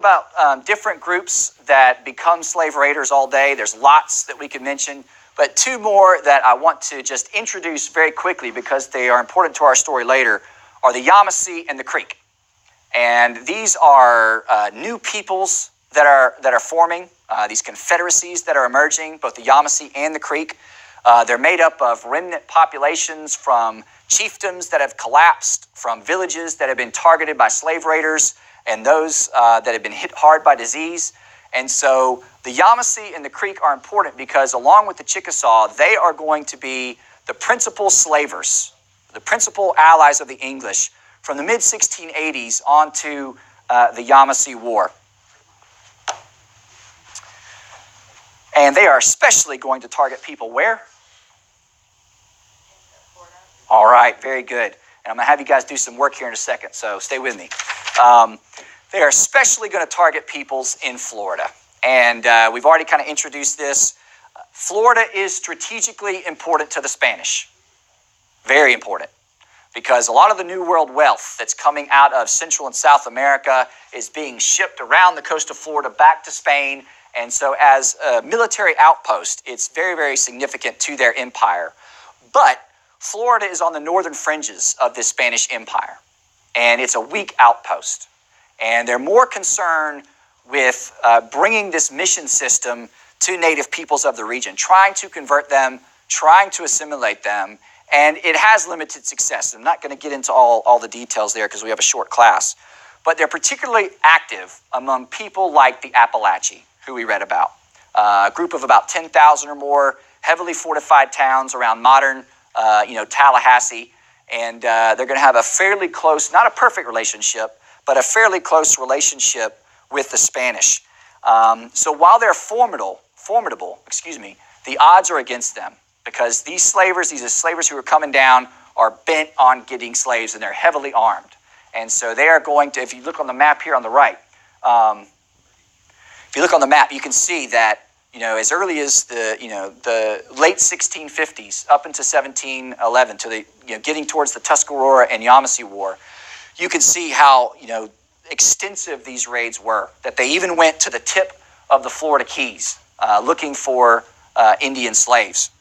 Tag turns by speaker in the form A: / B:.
A: about different groups that become slave raiders all day. There's lots that we could mention, but two more that I want to just introduce very quickly because they are important to our story later are the Yamasi and the Creek. And these are new peoples that are forming, these confederacies that are emerging, both the Yamasi and the Creek. They're made up of remnant populations from chiefdoms that have collapsed, from villages that have been targeted by slave raiders, and those that have been hit hard by disease. And so the Yamasi and the Creek are important because along with the Chickasaw, they are going to be the principal slavers, the principal allies of the English from the mid-1680s on to the Yamasi War. And they are especially going to target people where? All right, very good. And I'm going to have you guys do some work here in a second, so stay with me. They are especially going to target peoples in Florida. And we've already kind of introduced this. Florida is strategically important to the Spanish. Very important. Because a lot of the New World wealth that's coming out of Central and South America is being shipped around the coast of Florida back to Spain. And so as a military outpost, it's very, very significant to their empire. But Florida is on the northern fringes of this Spanish empire, and it's a weak outpost. And they're more concerned with bringing this mission system to native peoples of the region, trying to convert them, trying to assimilate them, and it has limited success. I'm not going to get into all the details there because we have a short class, but they're particularly active among people like the Appalachee, who we read about. A group of about 10,000 or more heavily fortified towns around modern Tallahassee, and they're going to have a fairly close, not a perfect relationship, but a fairly close relationship with the Spanish. So while they're formidable, the odds are against them because these slavers who are coming down are bent on getting slaves, and they're heavily armed. And so they are going to, if you look on the map here on the right, if you look on the map, you can see that as early as the late 1650s up into 1711 to the getting towards the Tuscarora and Yamasi War, you can see how extensive these raids were. That they even went to the tip of the Florida Keys looking for Indian slaves.